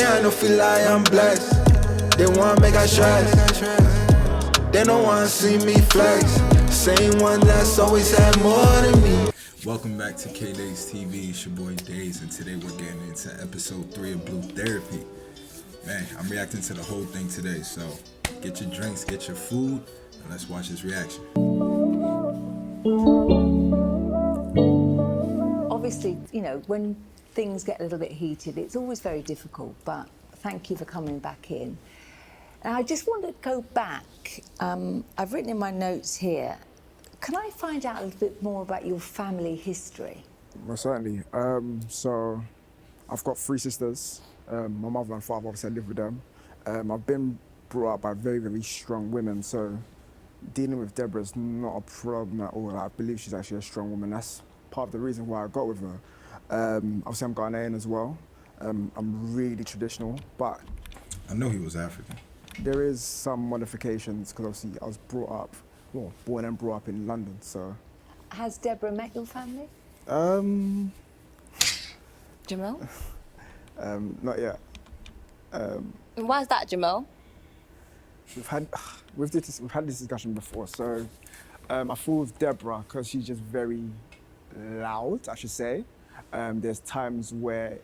Me, I don't feel like I'm blessed. They wanna make I stress. They don't wanna see me flex. Same one that's always had more than me. Welcome back to K-Days TV. It's your boy Days, and today we're getting into episode 3 of Blue Therapy. Man, I'm reacting to the whole thing today, so get your drinks, get your food, and let's watch this reaction. Obviously, you know, when things get a little bit heated, it's always very difficult, but thank you for coming back in. And I just want to go back. I've written in my notes here, can I find out a little bit more about your family history? Well, certainly. So I've got 3 sisters. My mother and father, obviously I live with them. I've been brought up by very, very strong women, so dealing with Deborah is not a problem at all. I believe she's actually a strong woman. That's part of the reason why I got with her. Obviously I'm Ghanaian as well. I'm really traditional, but I know he was African. there is some modifications because obviously I was born and brought up in London, so. Has Deborah met your family? Jamel? Not yet. And why is that, Jamel? We've had this discussion before, so I feel with Deborah, because she's just very loud, I should say. There's times where...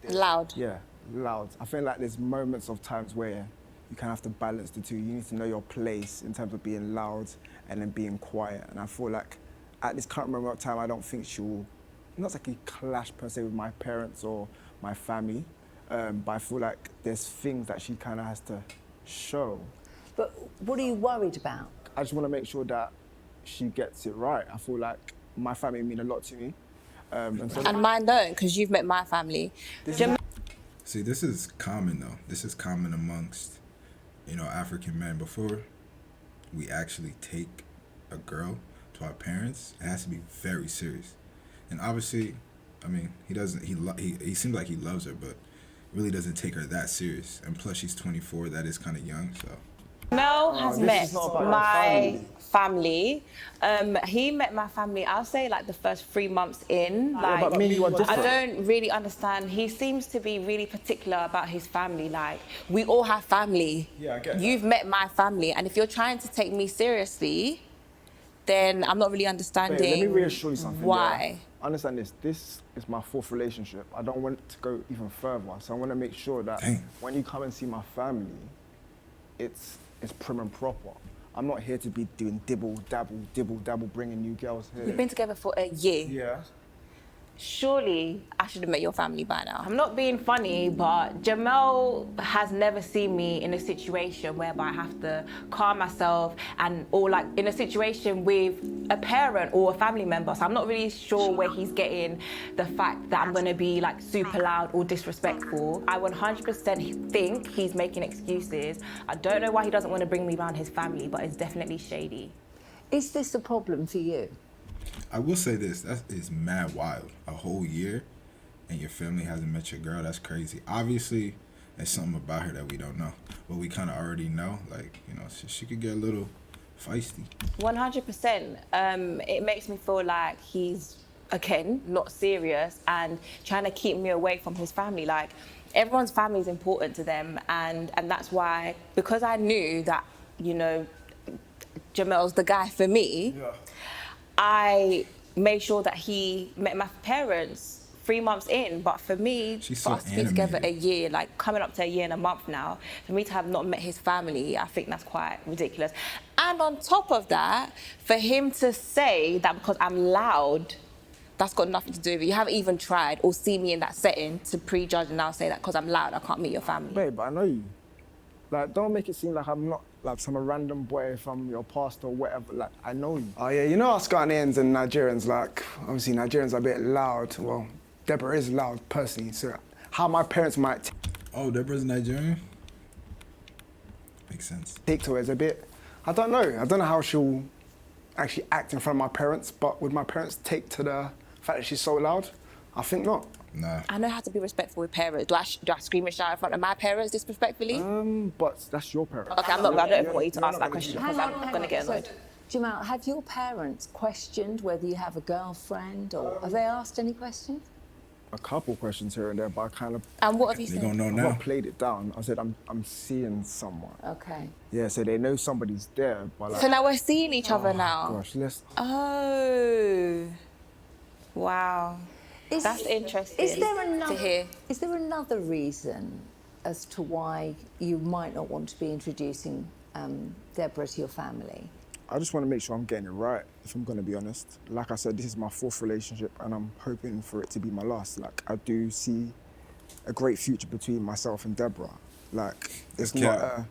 Loud? Yeah, loud. I feel like there's moments of times where you kind of have to balance the two. You need to know your place in terms of being loud and then being quiet. And I feel like at this current moment of time, I don't think she'll, not exactly clash per se with my parents or my family, but I feel like there's things that she kind of has to show. But what are you worried about? I just want to make sure that she gets it right. I feel like my family mean a lot to me. And mine don't, because you've met my family. See, this is common though. This is common amongst, African men. Before we actually take a girl to our parents, it has to be very serious. And obviously, I mean, he seems like he loves her, but really doesn't take her that serious. And plus she's 24, that is kind of young, so. Mel has met my family. He met my family, I'll say like the first 3 months in. Like, but me, you are different. I don't really understand. He seems to be really particular about his family. Like, we all have family. Yeah, I get that. You've met my family, and if you're trying to take me seriously, then I'm not really understanding Wait, let me reassure you something. why. Yeah? Understand this. This is my 4th relationship. I don't want it to go even further. So I want to make sure that when you come and see my family, it's prim and proper. I'm not here to be doing dibble, dabble, bringing new girls here. We've been together for a year. Yeah. Surely I should have met your family by now. I'm not being funny, but Jamel has never seen me in a situation whereby I have to calm myself or like in a situation with a parent or a family member. So I'm not really sure where he's getting the fact that I'm gonna be like super loud or disrespectful. I 100% think he's making excuses. I don't know why he doesn't want to bring me around his family, but it's definitely shady. Is this a problem for you? I will say this, that is mad wild. A whole year and your family hasn't met your girl, that's crazy. Obviously, there's something about her that we don't know, but we kind of already know, like, she could get a little feisty. 100%. It makes me feel like he's, again, not serious and trying to keep me away from his family. Like, everyone's family is important to them, and that's why, because I knew that, Jamel's the guy for me, yeah. I made sure that he met my parents 3 months in, but for me, for us to be together a year, like coming up to a year and a month now, for me to have not met his family, I think that's quite ridiculous. And on top of that, for him to say that because I'm loud, that's got nothing to do with it. You haven't even tried or seen me in that setting to prejudge and now say that because I'm loud, I can't meet your family. Babe, I know you. Like, don't make it seem like I'm not like some random boy from your past or whatever. Like, I know you. Oh yeah, us Ghanaians and Nigerians, like, obviously Nigerians are a bit loud. Well, Deborah is loud personally, so how my parents might Oh, Deborah's Nigerian? Makes sense. take to her is a bit, I don't know how she'll actually act in front of my parents, but would my parents take to the fact that she's so loud? I think not. Nah. I know how to be respectful with parents. Do I scream and shout in front of my parents disrespectfully? But that's your parents. Okay, I don't want you to ask that question because I'm going to get annoyed. So, Jamal, have your parents questioned whether you have a girlfriend, or have they asked any questions? a couple questions here and there, but I kind of And what have you They said? gonna know I've now. not played it down. I said I'm seeing someone. Okay. Yeah, so they know somebody's there, but like, So now we're seeing each other now. gosh, let's. Oh, wow. Is- That's interesting Is there another? to hear. Is there another reason as to why you might not want to be introducing Deborah to your family? I just want to make sure I'm getting it right, if I'm going to be honest. Like I said, this is my 4th relationship and I'm hoping for it to be my last. Like, I do see a great future between myself and Deborah. Like, it's Yeah.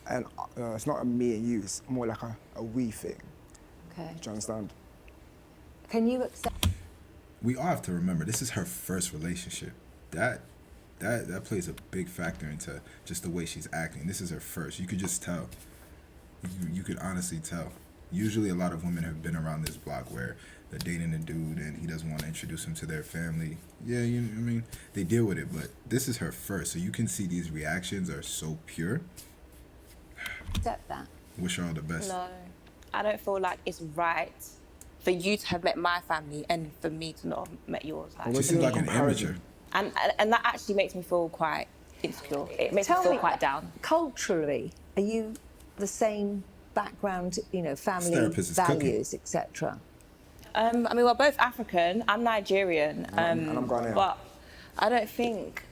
it's not a me and you, it's more like a we thing. Okay. Do you understand? Can you accept? We all have to remember this is her first relationship. That plays a big factor into just the way she's acting. This is her first. You could just tell. You could honestly tell. Usually, a lot of women have been around this block where they're dating a dude and he doesn't want to introduce him to their family. Yeah, I mean, they deal with it, but this is her first, so you can see these reactions are so pure. Accept that. Wish her all the best. No, I don't feel like it's right for you to have met my family and for me to not have met yours. Like, She seems like an amateur. and that actually makes me feel quite insecure. It makes me feel quite down. Culturally, are you the same background, family therapist is cooking. values, etc.? I mean, we're both African. I'm Nigerian, And I'm Ghanaian. but I don't think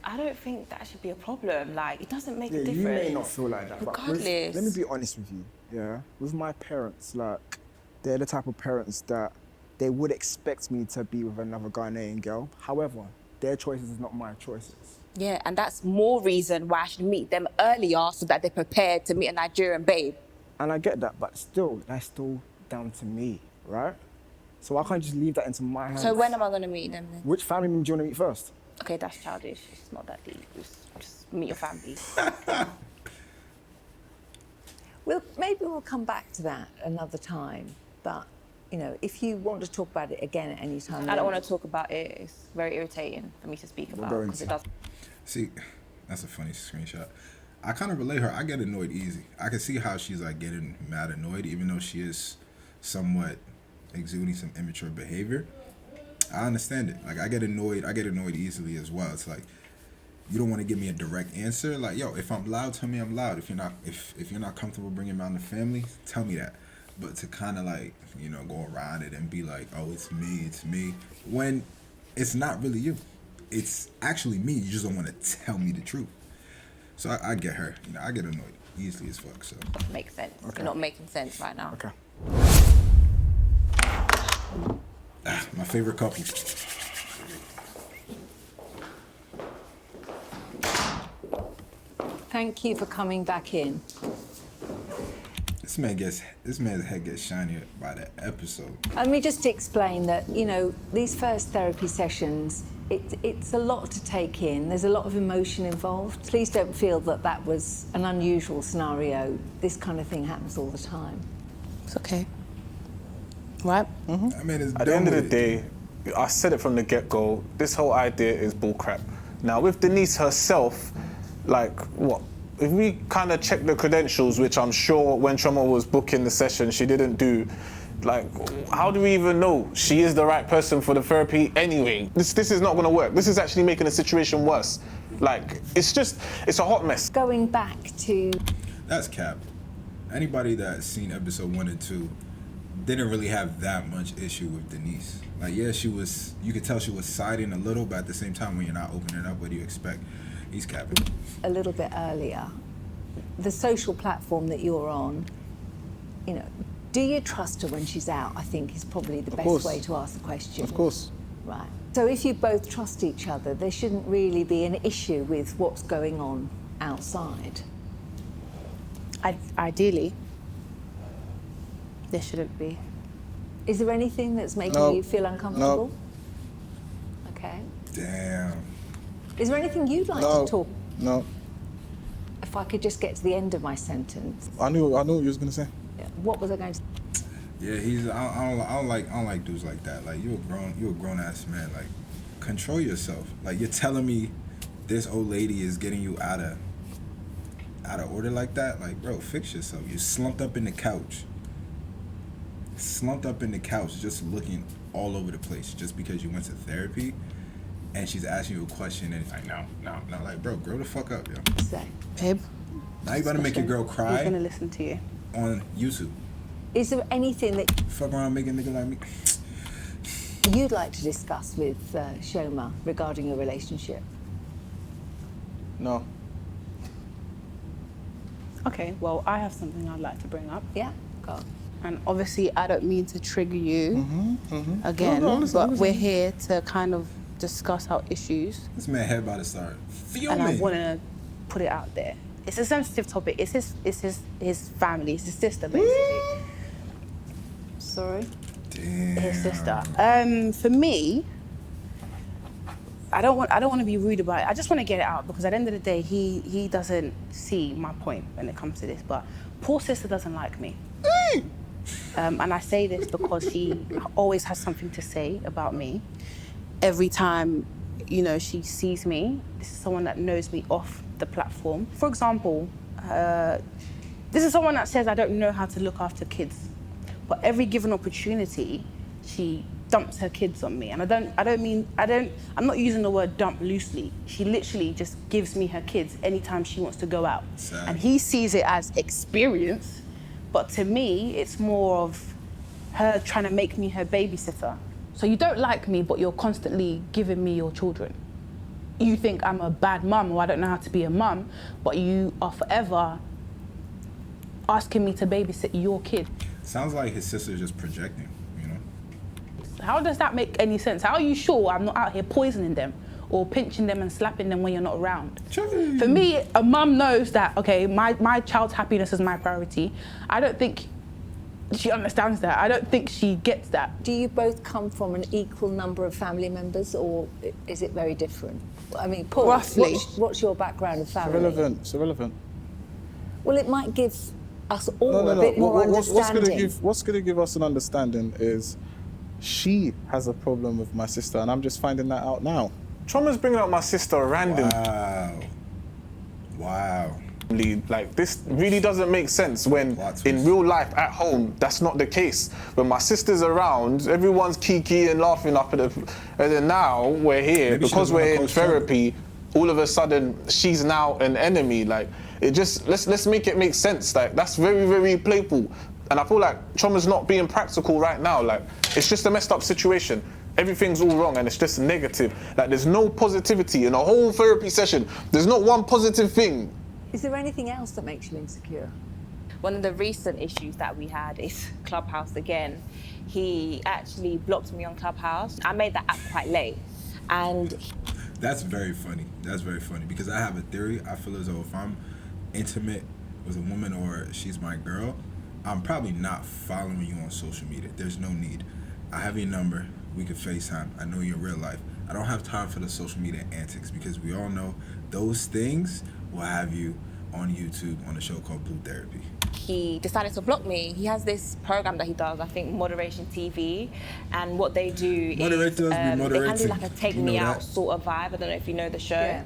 that should be a problem. Like, it doesn't make Yeah, a difference. you may not feel like that, but Regardless. let me be honest with you, yeah? With my parents, like, they're the type of parents that they would expect me to be with another Ghanaian girl. However, their choices is not my choices. Yeah, and that's more reason why I should meet them earlier so that they're prepared to meet a Nigerian babe. And I get that, but still, that's still down to me, right? So I can't just leave that into my hands. So when am I going to meet them then? Which family member do you want to meet first? Okay, that's childish. It's not that deep. Just meet your family. Maybe we'll come back to that another time. But if you want to talk about it again at any time, I don't want to talk about it. It's very irritating for me to speak about go because it into does. See, that's a funny screenshot. I kind of relate her. I get annoyed easy. I can see how she's like getting mad annoyed, even though she is somewhat exuding some immature behavior. I understand it. Like, I get annoyed easily as well. It's like, you don't want to give me a direct answer. Like, yo, if I'm loud, tell me I'm loud. If you're not comfortable bringing around the family, tell me that. But to kind of like, go around it and be like, oh, it's me, when it's not really you. It's actually me. You just don't want to tell me the truth. So I get her. I get annoyed easily as fuck. So Makes sense. Okay. You're not making sense right now. Okay. my favorite couple. Thank you for coming back in. This man's head gets shinier by the episode. Let me just explain that, these first therapy sessions, it's a lot to take in. There's a lot of emotion involved. Please don't feel that was an unusual scenario. This kind of thing happens all the time. It's okay. Right? I mean, it's At the end of the day, I said it from the get-go, this whole idea is bullcrap. Now, with Denise herself, like, what? If we kind of check the credentials, which I'm sure when Trauma was booking the session, she didn't do, like, how do we even know she is the right person for the therapy anyway? This is not going to work. This is actually making the situation worse. Like, it's a hot mess. Going back to That's cap. Anybody that's seen episode 1 and 2 didn't really have that much issue with Denise. Like, yeah, you could tell she was siding a little, but at the same time, when you're not opening up, what do you expect? He's capping. a little bit earlier, the social platform that you're on, do you trust her when she's out? I think is probably the best course. way to ask the question. Of course. Right. So if you both trust each other, there shouldn't really be an issue with what's going on outside. Ideally, there shouldn't be. Is there anything that's making No. you feel uncomfortable? Okay. Damn. Is there anything you'd like No. to talk? No. If I could just get to the end of my sentence. I knew what you was going to say. What was I going to Yeah, I don't like dudes like that. Like, you're a grown ass man. Like, control yourself. Like, you're telling me this old lady is getting you out of order like that? Like, bro, fix yourself. You're slumped up in the couch, just looking all over the place just because you went to therapy. and she's asking you a question, and it's like, no, like, bro, grow the fuck up, yo. So, Babe. Now you about to make your girl Who's cry gonna listen to you? on YouTube. is there anything that Fuck around, make a nigga like me. you'd like to discuss with Shoma regarding your relationship? No. Okay, well, I have something I'd like to bring up. Yeah, go on. And obviously, I don't mean to trigger you again, No, listen, but listen. we're here to kind of discuss our issues. This man head about to start And I fuming. want to put it out there. It's a sensitive topic. It's his family. It's his sister, basically. Sorry. Damn. His sister. For me, I don't want to be rude about it. I just want to get it out because at the end of the day, he doesn't see my point when it comes to this. But poor sister doesn't like me. And I say this because she always has something to say about me. Every time, you know, she sees me, this is someone that knows me off the platform. For example, this is someone that says I don't know how to look after kids. But every given opportunity, she dumps her kids on me. And I'm not using the word dump loosely. She literally just gives me her kids anytime she wants to go out. Sad. And he sees it as experience, but to me, it's more of her trying to make me her babysitter. So you don't like me, but you're constantly giving me your children. You think I'm a bad mum or I don't know how to be a mum, but you are forever asking me to babysit your kid. Sounds like his sister's just projecting, you know? How does that make any sense? How are you sure I'm not out here poisoning them or pinching them and slapping them when you're not around? For me, a mum knows that, okay, my child's happiness is my priority. I don't think she understands that. I don't think she gets that. Do you both come from an equal number of family members, or is it very different? I mean, Paul, Roughly. what's your background of family? It's irrelevant. Well, it might give us all No. a bit more What's understanding. gonna give us an understanding is she has a problem with my sister, and I'm just finding that out now. Trauma's bringing up my sister randomly. Wow. Like, this really doesn't make sense when Plot twist. in real life at home that's not the case. When my sister's around, everyone's kiki and laughing up at the, and then now we're here Maybe she because doesn't wanna we're in cause trouble. therapy. All of a sudden, she's now an enemy. Like, it just let's make it make sense. Like, that's very, very playful, and I feel like Trauma's not being practical right now. Like, it's just a messed up situation. Everything's all wrong and it's just negative. Like, there's no positivity in a whole therapy session. There's not one positive thing. Is there anything else that makes you insecure? One of the recent issues that we had is Clubhouse again. He actually blocked me on Clubhouse. I made that app quite late, and That's very funny. That's very funny because I have a theory. I feel as though if I'm intimate with a woman or she's my girl, I'm probably not following you on social media. There's no need. I have your number. We can FaceTime. I know you in real life. I don't have time for the social media antics because we all know those things will have you on YouTube on a show called Blue Therapy. he decided to block me. He has this program that he does, I think Moderation TV, and what they do Moderators is be they kind of do moderating. like a take You know me out that? sort of vibe. I don't know if you know the show. Yeah.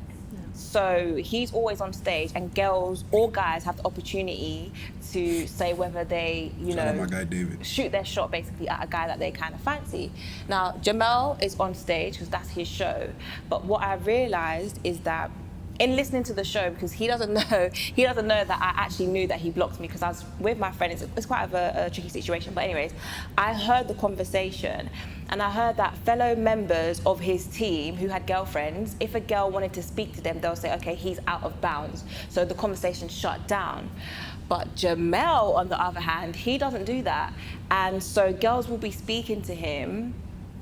So he's always on stage, and girls or guys have the opportunity to say whether they, Shout out my guy David. shoot their shot basically at a guy that they kind of fancy. Now, Jamel is on stage because that's his show. But what I realized is that in listening to the show, because he doesn't know that I actually knew that he blocked me because I was with my friend. It's quite of a tricky situation. But anyways, I heard the conversation, and I heard that fellow members of his team who had girlfriends, if a girl wanted to speak to them, they'll say, okay, he's out of bounds. So the conversation shut down. But Jamel, on the other hand, he doesn't do that. And so girls will be speaking to him.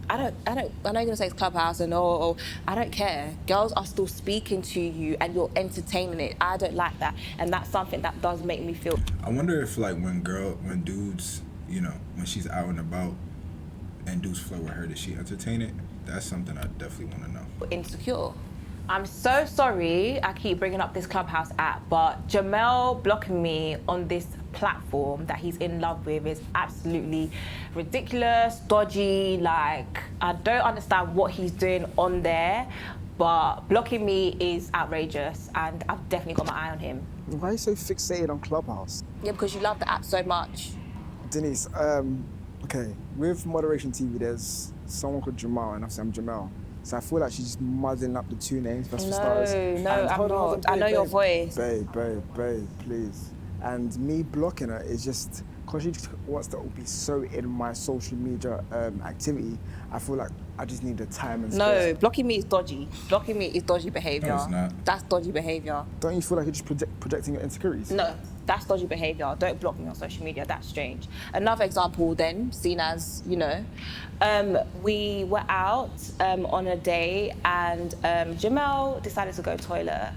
I know you're gonna say it's Clubhouse and I don't care. Girls are still speaking to you and you're entertaining it. I don't like that. And that's something that does make me feel I wonder if like when dudes, you know, when she's out and about and dudes flirt with her, does she entertain it? That's something I definitely want to know. insecure. I'm so sorry I keep bringing up this Clubhouse app, but Jamel blocking me on this platform that he's in love with is absolutely ridiculous, dodgy. Like, I don't understand what he's doing on there, but blocking me is outrageous, and I've definitely got my eye on him. Why are you so fixated on Clubhouse? Yeah, because you love the app so much. Denise, okay, with Moderation TV, there's someone called Jamal, and obviously I'm Jamel. So I feel like she's just muddling up the two names, Best for Stars. No, And I'm hold on, not. I know your babe, voice. Babe, please. And me blocking her is just, because she just wants to be so in my social media activity, I feel like I just need the time and space. No, blocking me is dodgy. Blocking me is dodgy behaviour. No, it's not. That's dodgy behaviour. Don't you feel like you're just projecting your insecurities? No, that's dodgy behaviour. Don't block me on social media. That's strange. Another example then, seen as, you know, we were out on a day and Jamel decided to go toilet,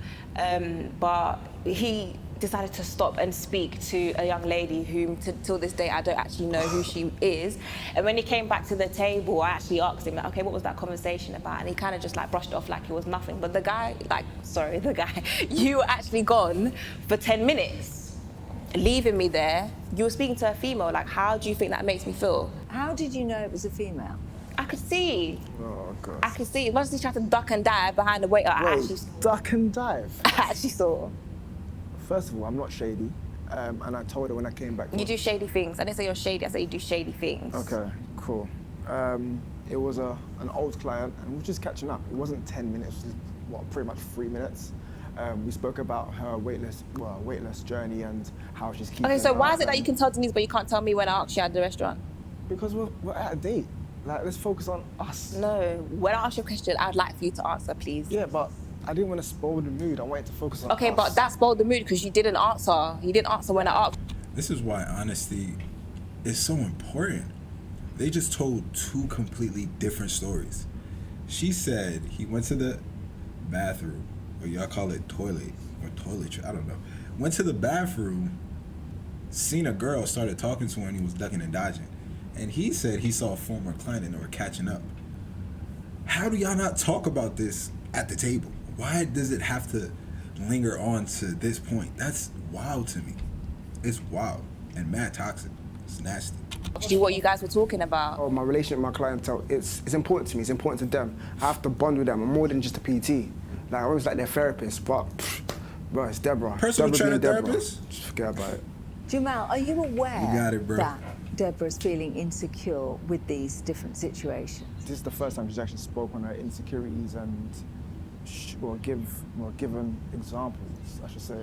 but he decided to stop and speak to a young lady whom till this day I don't actually know who she is. And when he came back to the table, I actually asked him, like, okay, what was that conversation about? And he kind of just like brushed it off like it was nothing. But the guy, you were actually gone for 10 minutes, leaving me there. You were speaking to a female. Like, how do you think that makes me feel? How did you know it was a female? I could see. Oh, God. I could see. Once he tried to duck and dive behind the waiter, I Wait, duck and dive? actually saw. First of all, I'm not shady, and I told her when I came back. You do shady things. I didn't say you're shady, I said you do shady things. Okay, cool. It was an old client, and we were just catching up. It wasn't 10 minutes, it was, pretty much 3 minutes. We spoke about her weightless journey and how she's keeping. Okay, so why is it up that you can tell Denise, but you can't tell me when I asked you at the restaurant? Because we're at a date. Like, let's focus on us. No, when I ask you a question, I'd like for you to answer, please. Yeah, but I didn't want to spoil the mood. I wanted to focus on Okay, us. but that spoiled the mood because you didn't answer. You didn't answer when I asked. This is why honesty is so important. They just told two completely different stories. She said he went to the bathroom, or y'all call it toilet, or toiletry, I don't know. Went to the bathroom, seen a girl, started talking to her, and he was ducking and dodging. And he said he saw a former client and they were catching up. How do y'all not talk about this at the table? Why does it have to linger on to this point? That's wild to me. It's wild and mad toxic. It's nasty. What you guys were talking about. Oh, my relationship with my clientele, it's important to me. It's important to them. I have to bond with them. I'm more than just a PT. Like, I always like their therapist, but, bro, it's Deborah. Personal Deborah trainer being Deborah. therapist? Just forget about it. Jamal, are you aware You got it, bro. that Deborah's feeling insecure with these different situations? This is the first time she's actually spoke on her insecurities and given examples, I should say,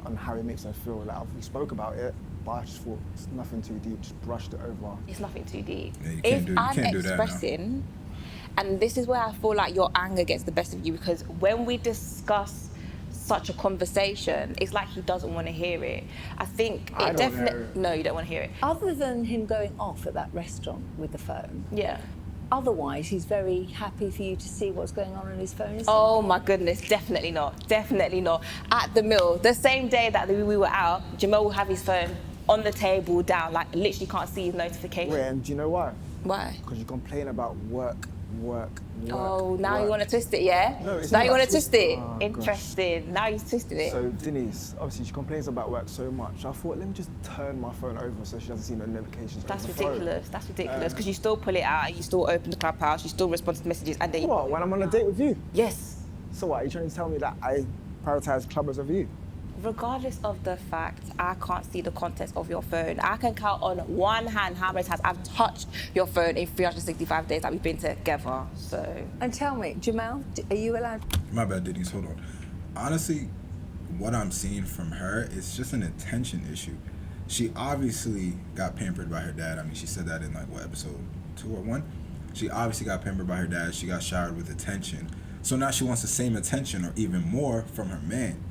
on how it makes her feel. Like, we spoke about it, but I just thought it's nothing too deep, just brushed it over. It's nothing too deep. Yeah, you If can't I'm do that now. expressing, and this is where I feel like your anger gets the best of you, because when we discuss such a conversation, it's like he doesn't want to hear it. I think I it don't definitely. hear it. No, you don't want to hear it. Other than him going off at that restaurant with the phone, Yeah. otherwise he's very happy for you to see what's going on his phone, isn't Oh my goodness, definitely not. Definitely not. At the mill, the same day that we were out, Jamal will have his phone on the table down, like literally can't see his notification. Wait, and do you know why? Why? Because you complain about work. Oh, now you work. want to twist it, yeah? No, it's now not you want about to twist it. Oh, gosh. Interesting. Now you've twisted it. So Denise, obviously she complains about work so much. I thought, let me just turn my phone over so she doesn't see no notifications. That's over the phone. ridiculous. That's ridiculous. Because you still pull it out, you still open the Clubhouse, you still respond to messages, and then What, when I'm on a date with you? yes. So what, are you trying to tell me that I prioritize Clubhouse over you? Regardless of the fact, I can't see the contents of your phone. I can count on one hand how many times I've touched your phone in 365 days that we've been together. So. And tell me, Jamal, are you allowed? My bad, Denise, hold on. Honestly, what I'm seeing from her is just an attention issue. She obviously got pampered by her dad. I mean, she said that in like, what, episode 2 or 1? She obviously got pampered by her dad. She got showered with attention. So now she wants the same attention or even more from her man.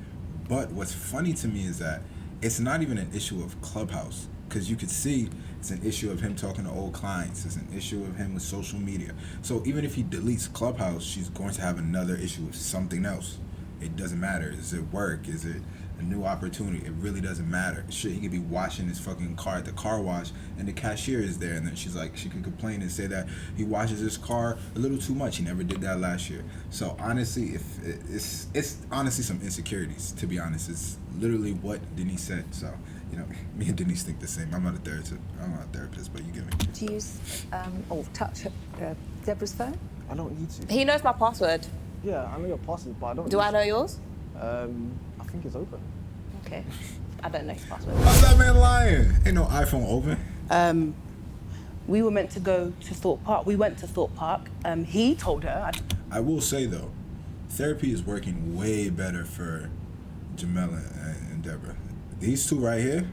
But what's funny to me is that it's not even an issue of Clubhouse, because you could see it's an issue of him talking to old clients. It's an issue of him with social media. So even if he deletes Clubhouse, she's going to have another issue with something else. It doesn't matter. Is it work? Is it a new opportunity? It really doesn't matter. Shit, he could be washing his fucking car at the car wash and the cashier is there, and then she's like, she could complain and say that he washes his car a little too much. He never did that last year. So honestly, if it's honestly some insecurities, to be honest. It's literally what Denise said. So, you know, me and Denise think the same. I'm not a therapist, but you get me. Do you use or touch Deborah's phone? I don't need to. He knows my password. Yeah, I know your password, but I don't Do need I know yours? I think it's open. Okay. I don't know his password. How's that man lying? Ain't no iPhone open. We were meant to go to Thorpe Park. We went to Thorpe Park, He told her. I will say though, therapy is working way better for Jamel and Deborah. These two right here,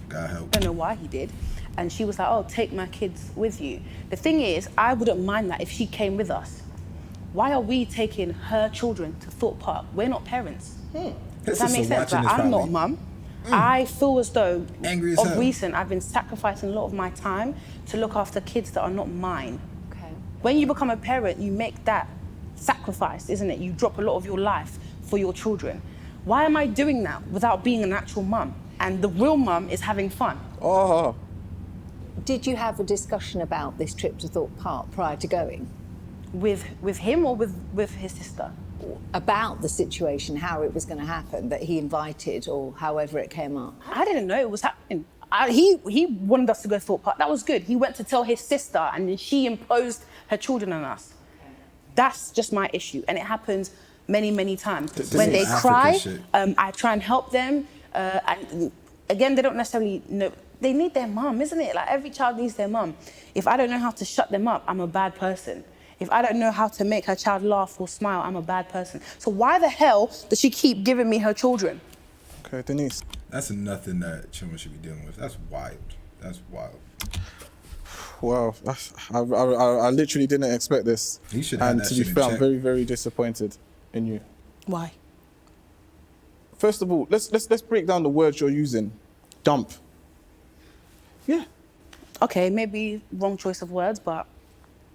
God help. I don't know why he did. And she was like, oh, take my kids with you. The thing is, I wouldn't mind that if she came with us. Why are we taking her children to Thorpe Park? We're not parents. Does that make sense? Like, I'm not a mum. I feel as though, Angry as of hell. recent, I've been sacrificing a lot of my time to look after kids that are not mine. Okay. When you become a parent, you make that sacrifice, isn't it? You drop a lot of your life for your children. Why am I doing that without being an actual mum? And the real mum is having fun. Oh, Did you have a discussion about this trip to Thorpe Park prior to going? With him or with his sister? About the situation, how it was going to happen, that he invited or however it came up? I didn't know it was happening. He wanted us to go to Thorpe Park. That was good. He went to tell his sister and then she imposed her children on us. That's just my issue. And it happens many, many times. When they African cry, shit. I try and help them. And again, they don't necessarily know. They need their mum, isn't it? Like every child needs their mum. If I don't know how to shut them up, I'm a bad person. If I don't know how to make her child laugh or smile, I'm a bad person. So why the hell does she keep giving me her children? Okay, Denise. That's nothing that Chuma should be dealing with. That's wild. That's wild. Wow, I literally didn't expect this. You should have and that to be shit in fair, I'm check. very, very disappointed in you. Why? First of all, let's break down the words you're using. Dump. Yeah. Okay, maybe wrong choice of words, but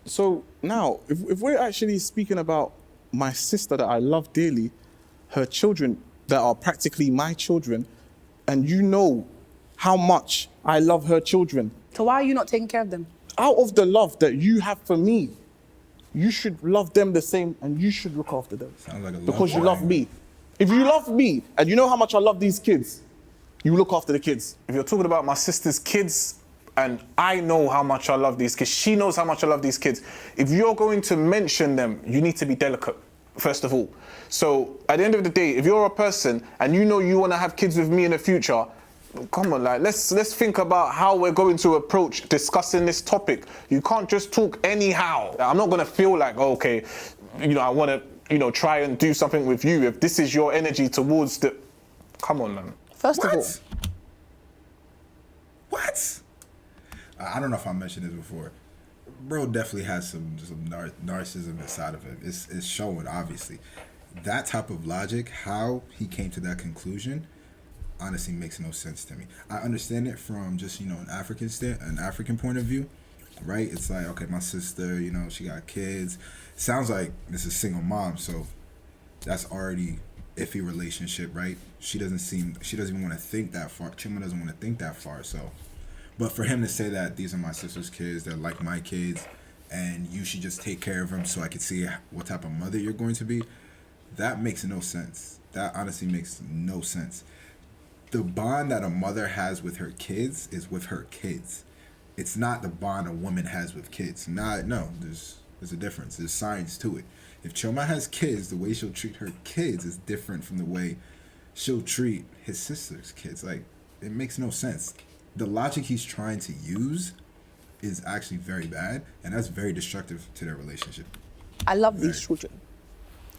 So now, if we're actually speaking about my sister that I love dearly, her children that are practically my children, and you know how much I love her children, so why are you not taking care of them? out of the love that you have for me, you should love them the same and you should look after them. Sounds like a love because you love triangle. me. If you love me and you know how much I love these kids, you look after the kids. If you're talking about my sister's kids, and I know how much I love these kids, she knows how much I love these kids. If you're going to mention them, you need to be delicate, first of all. So at the end of the day, if you're a person and you know you want to have kids with me in the future, come on, like let's think about how we're going to approach discussing this topic. You can't just talk anyhow. I'm not gonna feel like, oh, okay, I want to, try and do something with you if this is your energy towards the. Come on, man. First of all, What? I don't know if I mentioned this before. Bro definitely has some narcissism inside of him. It's showing, obviously. That type of logic, how he came to that conclusion, honestly makes no sense to me. I understand it from just, an African point of view, right? It's like, okay, my sister, she got kids. Sounds like this is single mom, so that's already iffy relationship, right? She doesn't even want to think that far. Chuma doesn't want to think that far, so. But for him to say that these are my sister's kids, they're like my kids, and you should just take care of them so I can see what type of mother you're going to be, that makes no sense. That honestly makes no sense. The bond that a mother has with her kids is with her kids. It's not the bond a woman has with kids. No, there's a difference. There's science to it. If Chuma has kids, the way she'll treat her kids is different from the way she'll treat his sister's kids. Like, it makes no sense. The logic he's trying to use is actually very bad, and that's very destructive to their relationship. I love these children.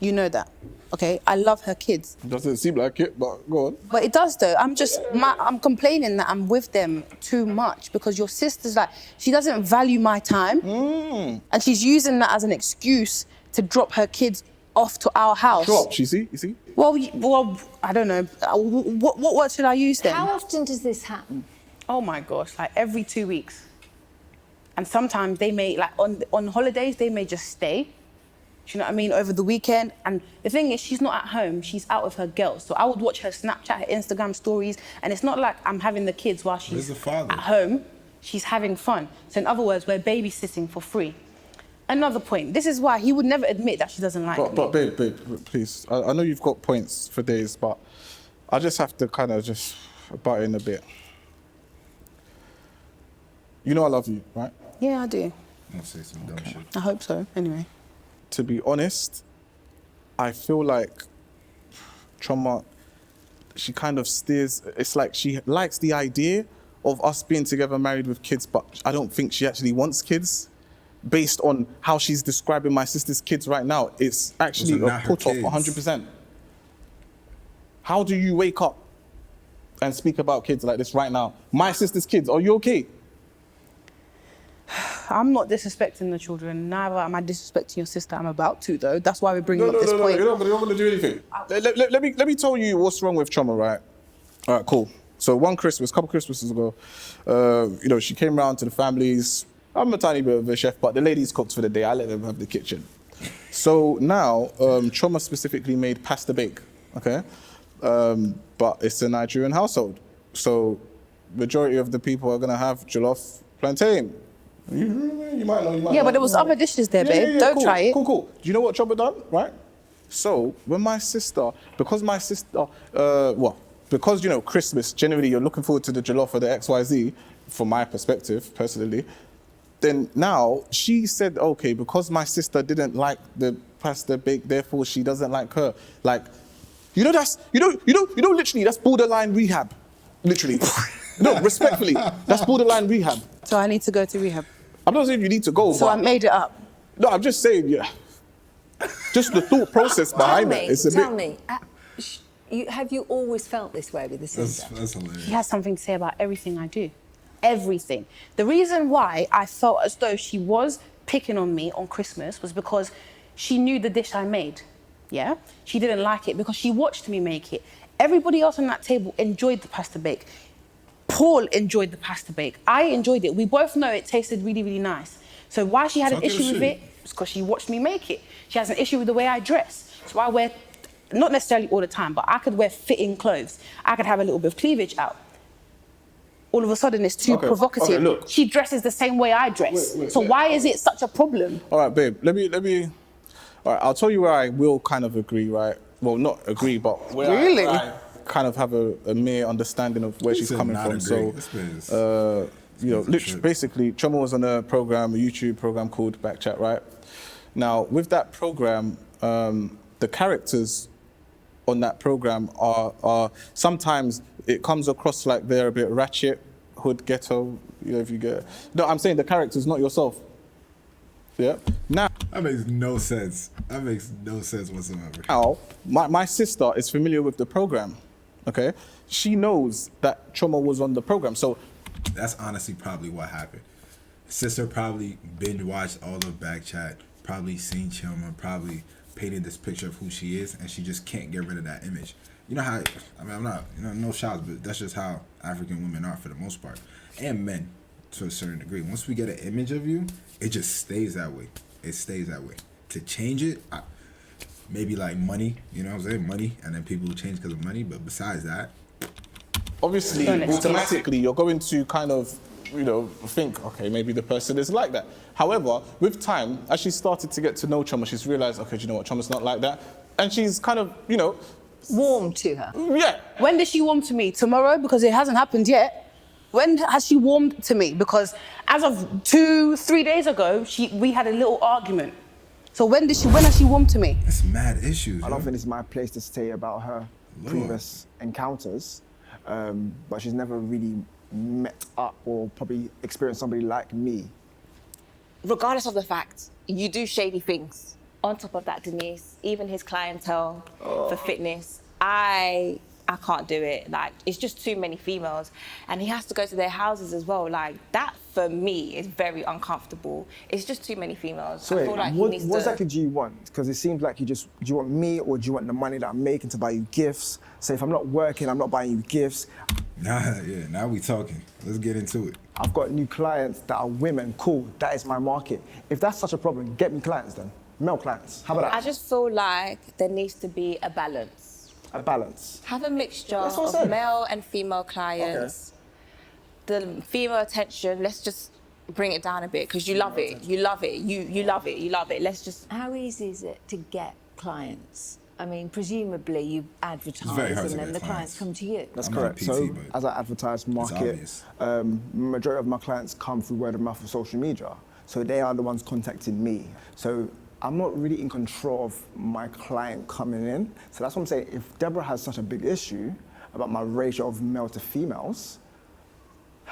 You know that, okay? I love her kids. Doesn't seem like it, but go on. But it does though. I'm complaining that I'm with them too much because your sister's like, she doesn't value my time. And she's using that as an excuse to drop her kids off to our house. Drop, you see? Well, I don't know. What word should I use then? How often does this happen? Oh my gosh, like every 2 weeks. And sometimes they may, like on holidays, they may just stay. Do you know what I mean? Over the weekend. And the thing is, she's not at home, she's out with her girls. So I would watch her Snapchat, her Instagram stories, and it's not like I'm having the kids while she's the father? at home. She's having fun. So in other words, we're babysitting for free. Another point, this is why he would never admit that she doesn't like me. But babe, please. I know you've got points for days, but I just have to kind of just butt in a bit. You know I love you, right? Yeah, I do. Don't say some dumb shit. I hope so, anyway. To be honest, I feel like Chuma, she kind of steers, it's like she likes the idea of us being together married with kids, but I don't think she actually wants kids. based on how she's describing my sister's kids right now. It's actually Those are a not her put off kids. 100%. How do you wake up and speak about kids like this right now? My sister's kids, are you okay? I'm not disrespecting the children, neither am I disrespecting your sister. I'm about to, though. That's why we're bringing up this point. You're not going to do anything. Let me tell you what's wrong with Choma, right? All right, cool. So one Christmas, couple Christmases ago, she came round to the families. I'm a tiny bit of a chef, but the ladies cooked for the day. I let them have the kitchen. So now, Choma specifically made pasta bake, okay? But it's a Nigerian household. So majority of the people are gonna have jollof plantain. You might know, you might Yeah, know. but there was other dishes there, babe. Don't cool, try it. Cool. Do you know what Choma done, right? So when because Christmas, generally you're looking forward to the jollof or the XYZ, from my perspective, personally, then now she said, okay, because my sister didn't like the pasta bake, therefore she doesn't like her. Like, literally, that's borderline rehab. Literally. No, respectfully, that's borderline rehab. So I need to go to rehab. I'm not saying you need to go, So but I made it up. no, I'm just saying, yeah. Just the thought process behind it. It's a Tell bit. me, have you always felt this way with the sister? That's hilarious. She has something to say about everything I do. Everything. The reason why I felt as though she was picking on me on Christmas was because she knew the dish I made. Yeah? She didn't like it because she watched me make it. Everybody else on that table enjoyed the pasta bake. Paul enjoyed the pasta bake. I enjoyed it. We both know it tasted really, really nice. So why she had an Talk your issue with shit. it was because she watched me make it. She has an issue with the way I dress. So I wear, not necessarily all the time, but I could wear fitting clothes. I could have a little bit of cleavage out. All of a sudden it's too Okay, provocative. okay, look. She dresses the same way I dress. Wait, so why is it such a problem? All right, babe, let me. All right, I'll tell you where I will kind of agree, right? Well, not agree, but where Really? I kind of have a mere understanding of where she's said coming not from. agree. So, This is- literally, basically, Choma was on a YouTube program called Backchat, right? Now, with that program, the characters on that program are sometimes it comes across like they're a bit ratchet, hood, ghetto. If you get. No, I'm saying the characters, not yourself. Yeah. Now, That makes no sense. That makes no sense whatsoever. my sister is familiar with the program. Okay, she knows that Choma was on the program, so That's honestly probably what happened. Sister probably binge watched all of Backchat, probably seen Choma, probably painted this picture of who she is, and she just can't get rid of that image. You know how, I'm not, no shots, but that's just how African women are for the most part. And men, to a certain degree. Once we get an image of you, it just stays that way. It stays that way. To change it, maybe like money, you know what I'm saying? Money, and then people will change because of money, but besides that, obviously, automatically, you're going to kind of, think, okay, maybe the person is like that. However, with time, as she started to get to know Choma, she's realized, okay, do you know what, Choma's not like that. And she's kind of, Warm to her. yeah. When does she warm to me? Tomorrow? Because it hasn't happened yet. When has she warmed to me? Because as of 2-3 days ago, we had a little argument. So when has she warmed to me? it's mad issues. I yo. don't think it's my place to say about her previous encounters, but she's never really met up or probably experienced somebody like me. Regardless of the fact, you do shady things. On top of that, Denise, even his clientele for fitness, I can't do it. Like, it's just too many females. And he has to go to their houses as well. Like, that for me is very uncomfortable. It's just too many females. So I wait, feel like he what needs exactly do you want? Because it seems like do you want me or do you want the money that I'm making to buy you gifts? So if I'm not working, I'm not buying you gifts. Now we talking. Let's get into it. I've got new clients that are women, cool, that is my market. If that's such a problem, get me clients then. Male clients, how about I that? just feel like there needs to be a balance. A balance. Have a mixture That's what I of said. male and female clients. The female attention, let's just bring it down a bit because you love it. You love it. You love it. You love it. Let's just. How easy is it to get clients? I mean, presumably you advertise very hard and to then get the clients clients. come to you. That's I'm not correct. a PT, So but as I advertise, market, obvious. majority of my clients come through word of mouth or social media. So they are the ones contacting me. So I'm not really in control of my client coming in. So that's what I'm saying. If Deborah has such a big issue about my ratio of male to females,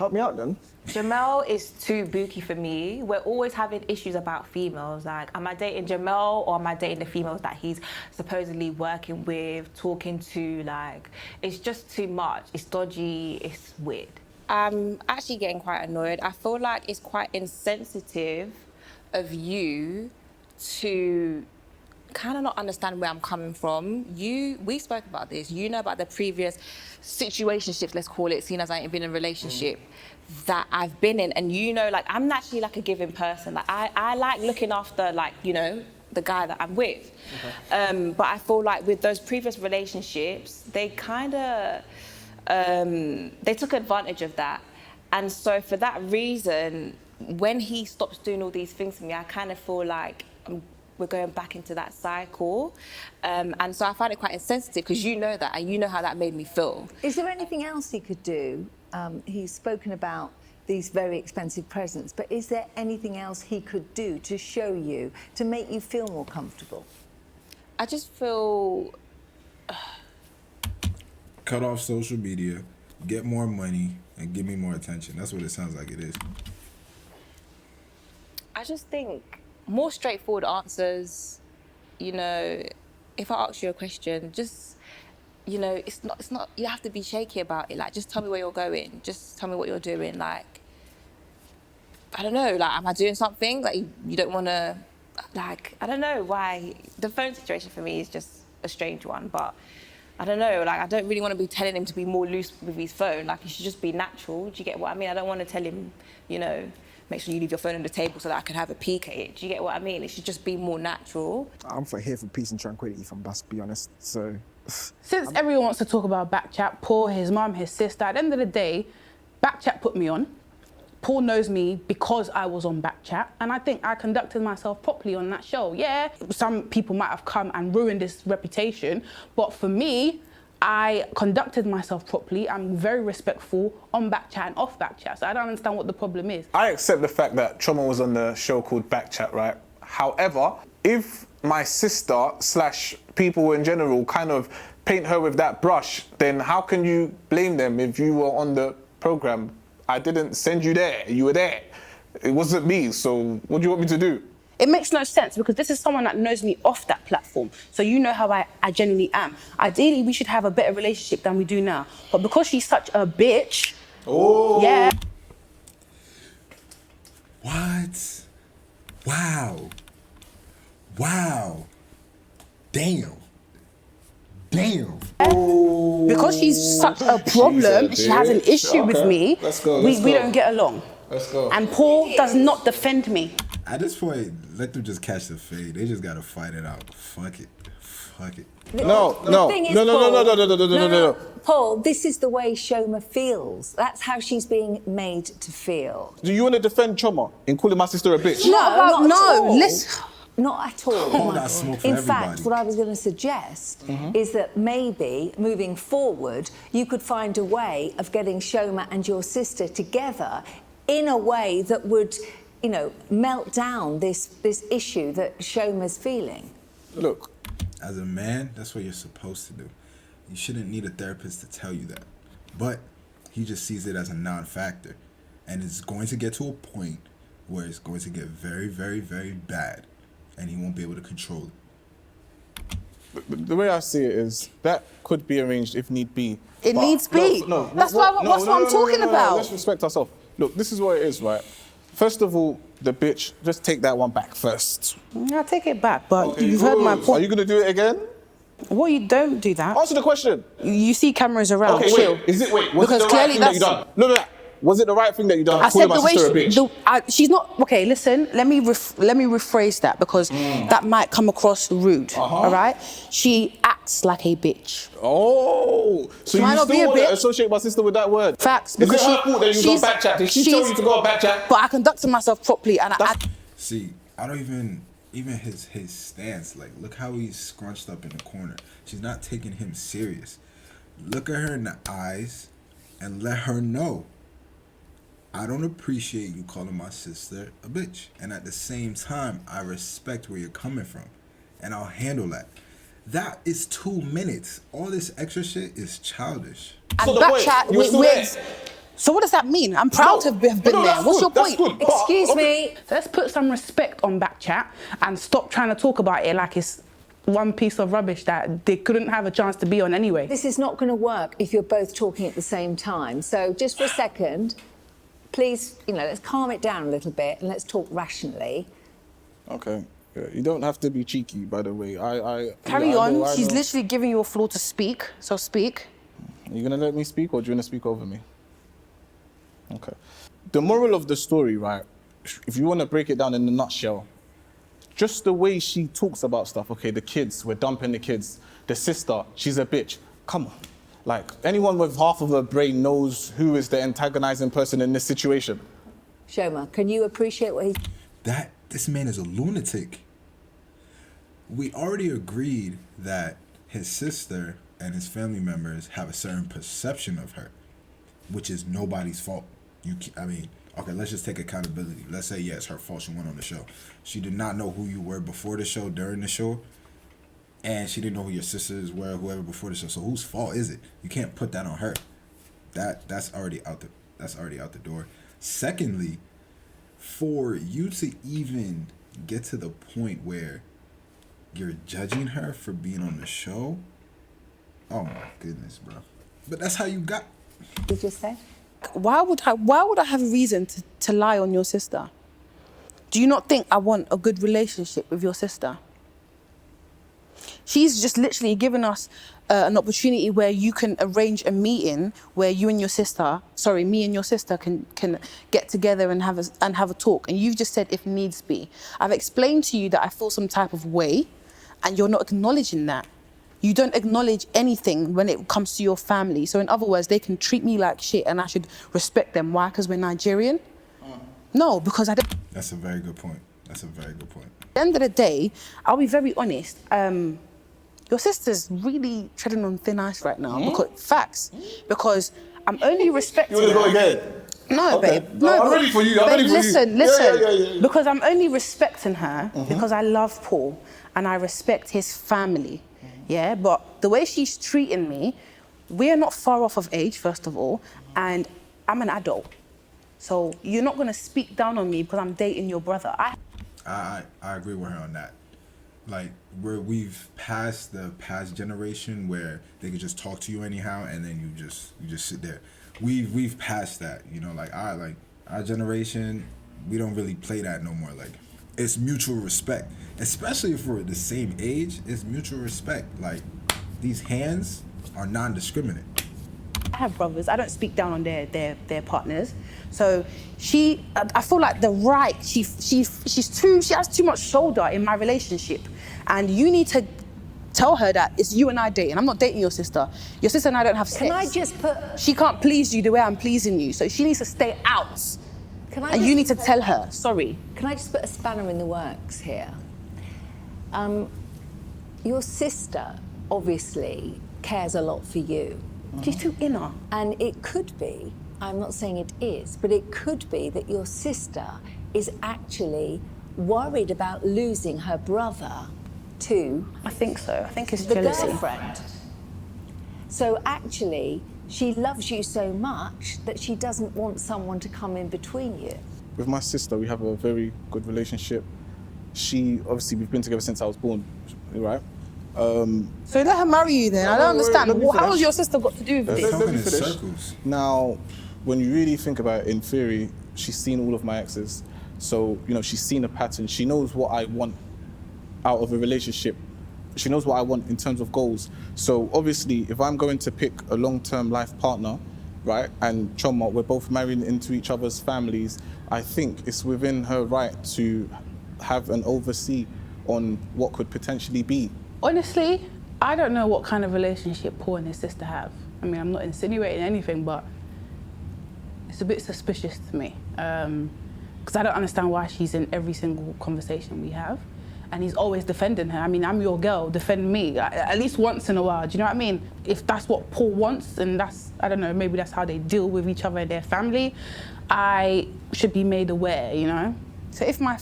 Help me out then. Jamel is too booky for me. We're always having issues about females. Like, am I dating Jamel or am I dating the females that he's supposedly working with, talking to? Like, it's just too much. It's dodgy. It's weird. I'm actually getting quite annoyed. I feel like it's quite insensitive of you to kind of not understand where I'm coming from. We spoke about this. You know about the previous situationships, let's call it, seeing as I ain't been in a relationship that I've been in. And you know, like, I'm naturally like a giving person. Like, I like looking after, like, you know, the guy that I'm with. Okay. But I feel like with those previous relationships, they kind of, they took advantage of that. And so for that reason, when he stops doing all these things to me, I kind of feel like we're going back into that cycle. And so I find it quite insensitive because you know that and you know how that made me feel. Is there anything else he could do? He's spoken about these very expensive presents, but is there anything else he could do to show you, to make you feel more comfortable? I just feel... Cut off social media, get more money, and give me more attention. That's what it sounds like it is. I just think more straightforward answers. You know, if I ask you a question, just, you know, it's not, you have to be shaky about it. Like, just tell me where you're going. Just tell me what you're doing. Like, I don't know, like, am I doing something? Like, you don't want to, like, I don't know why. The phone situation for me is just a strange one, but I don't know, like, I don't really want to be telling him to be more loose with his phone. Like, he should just be natural. Do you get what I mean? I don't want to tell him, you know, make sure you leave your phone on the table so that I can have a peek at it. Do you get what I mean? It should just be more natural. I'm here for peace and tranquility, if I'm best to be honest. So, Since everyone wants to talk about Backchat, Paul, his mum, his sister, at the end of the day, Backchat put me on. Paul knows me because I was on Backchat, and I think I conducted myself properly on that show. Yeah, some people might have come and ruined this reputation, but for me, I conducted myself properly. I'm very respectful on Backchat and off Backchat, so I don't understand what the problem is. I accept the fact that Trauma was on the show called Backchat, right? However, if my sister / people in general kind of paint her with that brush, then how can you blame them if you were on the program? I didn't send you there, you were there. It wasn't me, so what do you want me to do? It makes no sense because this is someone that knows me off that platform. So you know how I genuinely am. Ideally, we should have a better relationship than we do now. But because she's such a bitch, yeah. What? Wow. Wow. Damn. Damn. Because she's such a problem, she has an issue with me. Let's go. We don't get along. Let's go. And Paul does not defend me. At this point, let them just catch the fade. They just gotta fight it out. Fuck it. Fuck it. No. Paul, this is the way Shoma feels. That's how she's being made to feel. Do you want to defend Trauma in calling my sister a bitch? Not at all. Listen. Not at all. All that smoke for In everybody. fact, what I was going to suggest is that maybe, moving forward, you could find a way of getting Shoma and your sister together in a way that would, you know, melt down this issue that Shoma's feeling. Look. As a man, that's what you're supposed to do. You shouldn't need a therapist to tell you that. But he just sees it as a non-factor. And it's going to get to a point where it's going to get very, very, very bad. And he won't be able to control it. The way I see it is that could be arranged if need be. It needs be. No, that's what I'm talking about. Let's respect ourselves. Look, this is what it is, right? First of all, the bitch, just take that one back first. I'll take it back, but you've heard my point. Are you going to do it again? Well, you don't do that. Answer the question. You see cameras around. Okay, chill. wait. Was Because it the clearly right thing that you done? No. Was it the right thing that you done? I said calling the my way sister a bitch? she's not okay. Listen, let me rephrase that because that might come across rude. All right, she acts like a bitch. Oh, so She might you not be still a want to bitch. associate my sister with that word? Facts. Is it Because her fault that you was on Backchat? Did she tell you to go on Backchat? But I conducted myself properly, and See, I don't even his stance. Like, look how he's scrunched up in the corner. She's not taking him serious. Look at her in the eyes and let her know. I don't appreciate you calling my sister a bitch. And at the same time, I respect where you're coming from. And I'll handle that. That is 2 minutes. All this extra shit is childish. and So the point, Backchat you were still there? So what does that mean? I'm proud to have been there. What's your point? Excuse me. So let's put some respect on Backchat and stop trying to talk about it like it's one piece of rubbish that they couldn't have a chance to be on anyway. This is not going to work if you're both talking at the same time. So just for a second, please, let's calm it down a little bit and let's talk rationally. Okay. Yeah, you don't have to be cheeky, by the way. Carry on. I She's know. literally giving you a floor to speak, so speak. Are you gonna let me speak, or do you wanna speak over me? Okay. The moral of the story, right? If you wanna break it down in a nutshell, just the way she talks about stuff. Okay, the kids, we're dumping the kids. The sister, she's a bitch. Come on. Like, anyone with half of a brain knows who is the antagonizing person in this situation. Shoma, can you appreciate what he's... This man is a lunatic. We already agreed that his sister and his family members have a certain perception of her, which is nobody's fault. Okay, let's just take accountability. Let's say, yes, her fault. She went on the show. She did not know who you were before the show, during the show, and she didn't know who your sisters were, whoever before the show. So whose fault is it? You can't put that on her. That's already out the door. Secondly, for you to even get to the point where you're judging her for being on the show, oh my goodness, bro. But that's how you got. You just said? Why would I have a reason to lie on your sister? Do you not think I want a good relationship with your sister? She's just literally given us an opportunity where you can arrange a meeting where me and your sister can get together and have a talk. And you've just said if needs be. I've explained to you that I feel some type of way, and you're not acknowledging that. You don't acknowledge anything when it comes to your family. So in other words, they can treat me like shit and I should respect them. Why? Because we're Nigerian? No, because I don't. That's a very good point. At the end of the day, I'll be very honest. Your sister's really treading on thin ice right now. Because I'm only respecting her. You want to go again? No, Okay. babe. No, I'm ready for you. I'm ready for you. Listen. Yeah. Because I'm only respecting her because I love Paul and I respect his family. Yeah, but the way she's treating me, we're not far off of age, first of all, and I'm an adult. So you're not going to speak down on me because I'm dating your brother. I agree with her on that. Like, we've passed the past generation where they could just talk to you anyhow, and then you just sit there. We've passed that, our generation, we don't really play that no more. Like, it's mutual respect, especially if we're the same age. It's mutual respect. Like, these hands are non-discriminate. I have brothers. I don't speak down on their partners. So I feel like she has too much shoulder in my relationship, and you need to tell her that it's you and I dating. I'm not dating your sister. Your sister and I don't have sex. Can I just put... She can't please you the way I'm pleasing you, so she needs to stay out. And you need to tell her. Sorry. Can I just put a spanner in the works here? Your sister obviously cares a lot for you. She's too inner. And it could be, I'm not saying it is, but it could be that your sister is actually worried about losing her brother to... I think so. I think it's the jealousy. girlfriend. So actually, she loves you so much that she doesn't want someone to come in between you. With my sister, we have a very good relationship. We've been together since I was born, right? So let her marry you then. I don't understand. How has your sister got to do with They're this? talking in finish. circles. Now, when you really think about it, in theory, she's seen all of my exes. So, she's seen a pattern. She knows what I want out of a relationship. She knows what I want in terms of goals. So obviously, if I'm going to pick a long-term life partner, right, and Choma, we're both married into each other's families, I think it's within her right to have an oversee on what could potentially be. Honestly, I don't know what kind of relationship Paul and his sister have. I mean, I'm not insinuating anything, but it's a bit suspicious to me. Because I don't understand why she's in every single conversation we have. And he's always defending her. I mean, I'm your girl, defend me. At least once in a while, do you know what I mean? If that's what Paul wants, and I don't know, maybe that's how they deal with each other and their family, I should be made aware, So if my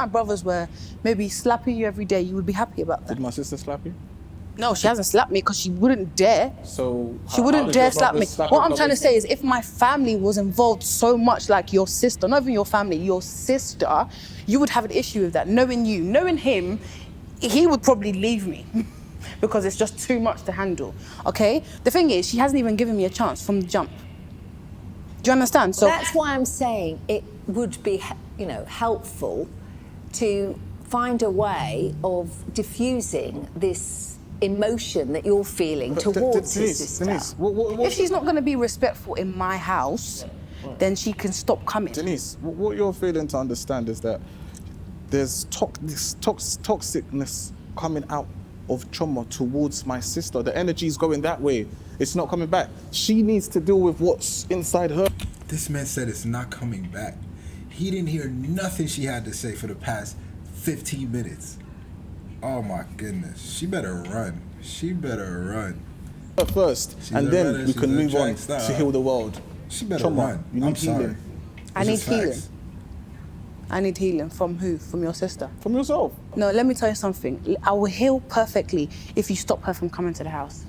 brothers were maybe slapping you every day, you would be happy about that? Did my sister slap you? No, she hasn't slapped me because she wouldn't dare. So She wouldn't dare slap me. What I'm trying to say is if my family was involved so much like your sister, not even your family, your sister, you would have an issue with that. Knowing you, knowing him, he would probably leave me because it's just too much to handle, okay? The thing is, she hasn't even given me a chance from the jump. Do you understand? So That's why I'm saying it would be, helpful to find a way of diffusing this emotion that you're feeling towards his sister. Denise, if she's not going to be respectful in my house, then she can stop coming. Denise, what you're failing to understand is that there's this toxicness coming out of Choma towards my sister. The energy's going that way. It's not coming back. She needs to deal with what's inside her. This man said it's not coming back. He didn't hear nothing she had to say for the past 15 minutes. Oh my goodness. She better run. She better run. First, and then we can move on to heal the world. She better Choma, run. you need I'm sorry. healing. I need It's just healing. facts. I need healing from who? From your sister? From yourself. No, let me tell you something. I will heal perfectly if you stop her from coming to the house.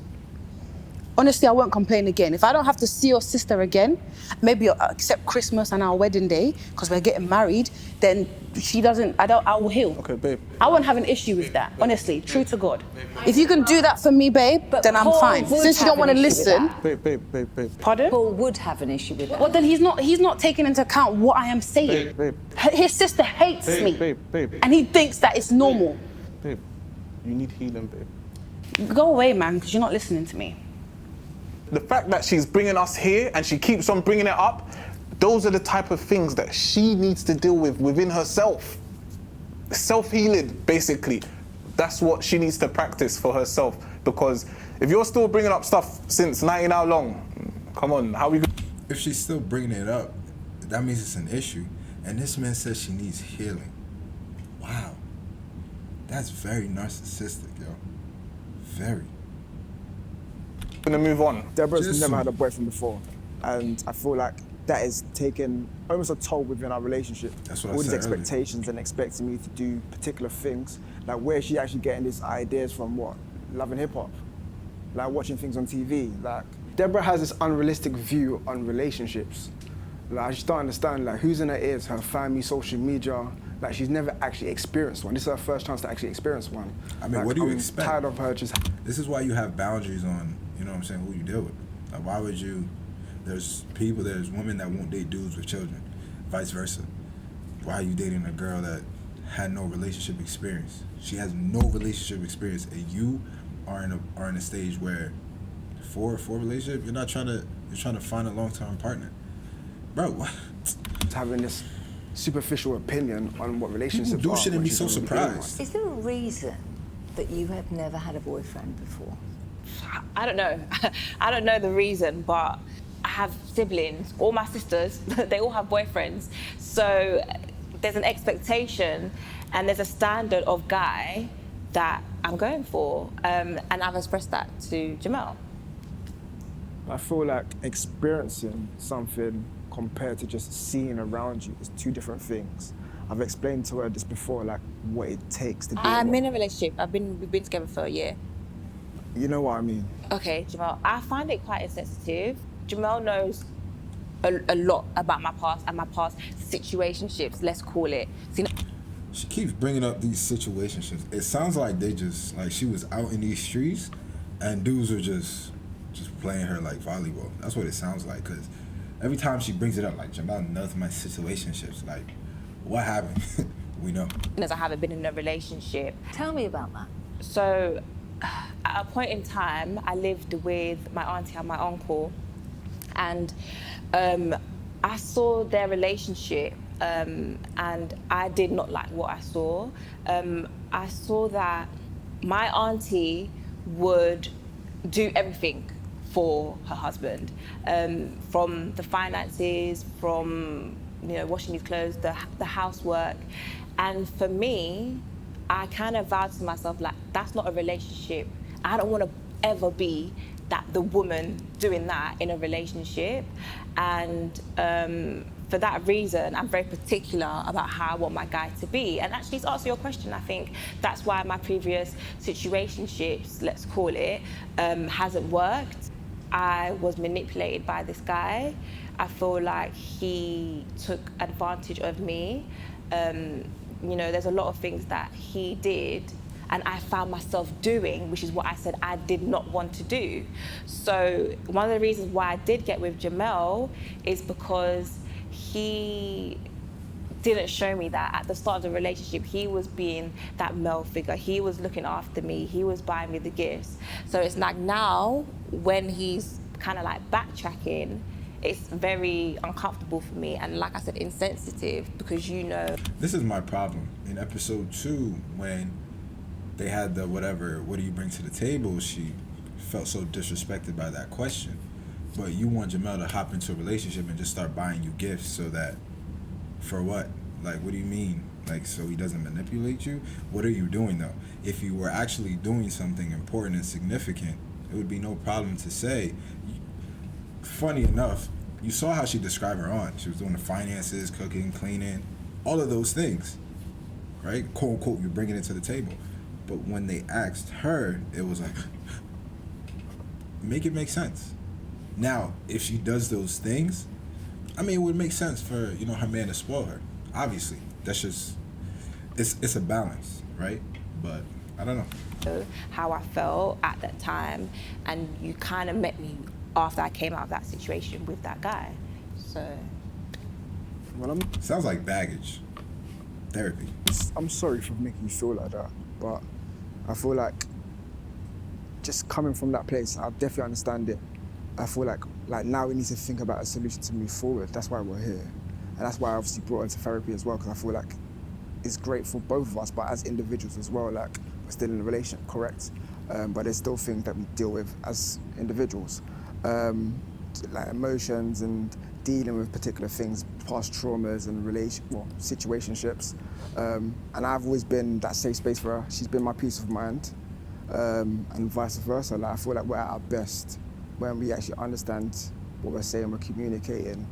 Honestly, I won't complain again. If I don't have to see your sister again, maybe except Christmas and our wedding day, because we're getting married, then I will heal. Okay, babe. I won't have an issue with that, honestly, true to God. If you can do that for me, babe, then I'm Paul fine. would Since you don't have want an to issue with listen. that. Babe. Pardon? Paul would have an issue with that. Well, then he's not taking into account what I am saying. Babe. His sister hates me. Babe. And he thinks that it's normal. Babe, you need healing, babe. Go away, man, because you're not listening to me. The fact that she's bringing us here and she keeps on bringing it up, those are the type of things that she needs to deal with within herself. Self-healing, basically. That's what she needs to practice for herself. Because if you're still bringing up stuff since 90 how long, come on, how we... If she's still bringing it up, that means it's an issue. And this man says she needs healing. Wow. That's very narcissistic, yo. Very. Gonna move on. Deborah's Just never some- had a boyfriend before, and I feel like that is taken almost a toll within our relationship. That's what I All these said earlier. expectations and expecting me to do particular things. Like, where is she actually getting these ideas from? What? Loving hip hop, like watching things on TV. Like, Deborah has this unrealistic view on relationships. Like, I just don't understand, like, who's in her ears, her family, social media. Like, she's never actually experienced one. This is her first chance to actually experience one. I mean, Like, what do you I'm expect? tired of her just... This is why you have boundaries on, you know what I'm saying, who you deal with. Like, why would you... There's women that won't date dudes with children, vice versa. Why are you dating a girl that had no relationship experience? She has no relationship experience, and you are in a stage where for relationship, you're trying to find a long-term partner. Bro, what? having this superficial opinion on what relationships People are. shouldn't when be she's so not really dealing with surprised. one. Is there a reason that you have never had a boyfriend before? I don't know. I don't know the reason, but I have siblings. All my sisters, they all have boyfriends. So there's an expectation and there's a standard of guy that I'm going for. And I've expressed that to Jamel. I feel like experiencing something compared to just seeing around you is two different things. I've explained to her this before, like what it takes to be. I'm in a relationship. We've been together for a year. You know what I mean? Okay, Jamel, I find it quite insensitive. Jamel knows a lot about my past and my past situationships, let's call it. See, She keeps bringing up these situationships. It sounds like she was out in these streets and dudes were just playing her like volleyball. That's what it sounds like, because every time she brings it up, like, Jamel knows my situationships. Like, what happened? We know. as I haven't been in a relationship. Tell me about that. So at a point in time, I lived with my auntie and my uncle, and I saw their relationship, and I did not like what I saw. I saw that my auntie would do everything for her husband, from the finances, from washing his clothes, the housework, and for me, I kind of vowed to myself, like, that's not a relationship. I don't want to ever be the woman doing that in a relationship. And for that reason, I'm very particular about how I want my guy to be. And actually, to answer your question, I think that's why my previous situationships, let's call it, hasn't worked. I was manipulated by this guy. I feel like he took advantage of me. You know, there's a lot of things that he did and I found myself doing, which is what I said I did not want to do. So one of the reasons why I did get with Jamel is because he didn't show me that at the start of the relationship. He was being that male figure. He was looking after me. He was buying me the gifts. So it's like now, when he's kind of like backtracking, it's very uncomfortable for me and, like I said, insensitive, because you know. This is my problem. In episode 2, when they had the whatever, what do you bring to the table, she felt so disrespected by that question. But you want Jamel to hop into a relationship and just start buying you gifts so that, for what? Like, what do you mean? Like, so he doesn't manipulate you? What are you doing, though? If you were actually doing something important and significant, it would be no problem to say. Funny enough, you saw how she described her aunt. She was doing the finances, cooking, cleaning, all of those things, right? Quote, unquote, you're bringing it to the table. But when they asked her, it was like, make it make sense. Now, if she does those things, I mean, it would make sense for, you know, her man to spoil her. Obviously, that's just, it's a balance, right? But I don't know. How I felt at that time, and you kind of met me after I came out of that situation with that guy. So. Well, sounds like baggage. Therapy. I'm sorry for making you feel like that, but I feel like just coming from that place, I definitely understand it. I feel like now we need to think about a solution to move forward. That's why we're here. And that's why I obviously brought into therapy as well, because I feel like it's great for both of us, but as individuals as well, like we're still in a relationship, correct? But there's still things that we deal with as individuals. Like emotions and dealing with particular things, past traumas and situationships. And I've always been that safe space for her. She's been my peace of mind, and vice versa. Like, I feel like we're at our best when we actually understand what we're saying, we're communicating,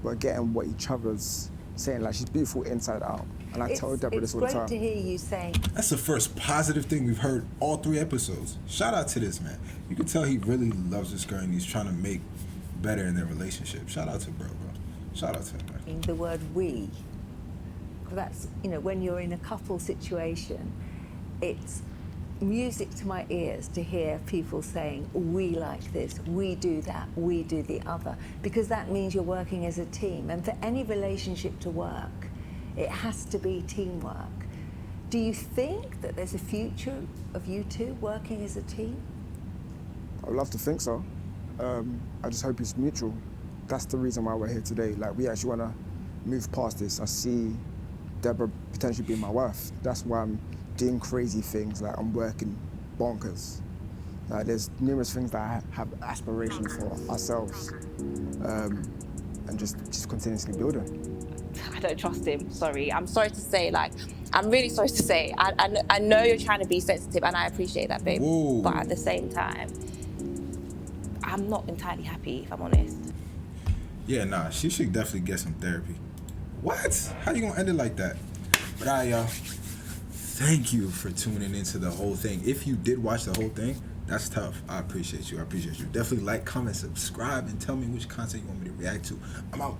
we're getting what each other's saying. Like, she's beautiful inside out. And I tell Deborah this all the time. It's great to hear you saying. That's the first positive thing we've heard all 3 episodes. Shout out to this man. You can tell he really loves this girl and he's trying to make better in their relationship. Shout out to bro. Shout out to him, man. The word we. That's, you know, when you're in a couple situation, it's music to my ears to hear people saying, we like this, we do that, we do the other, because that means you're working as a team. And for any relationship to work, it has to be teamwork. Do you think that there's a future of you two working as a team? I would love to think so. I just hope it's mutual. That's the reason why we're here today. Like, we actually want to move past this. I see Deborah potentially being my wife. That's why I'm doing crazy things. Like, I'm working bonkers. Like, there's numerous things that I have aspirations for ourselves, and just continuously building. I don't trust him, sorry. I'm sorry to say, like, I'm really sorry to say. I know you're trying to be sensitive, and I appreciate that, babe. Whoa. But at the same time, I'm not entirely happy, if I'm honest. Yeah, nah, she should definitely get some therapy. What? How you gonna end it like that? But all right, y'all. Thank you for tuning into the whole thing. If you did watch the whole thing, that's tough. I appreciate you. Definitely like, comment, subscribe, and tell me which content you want me to react to. I'm out.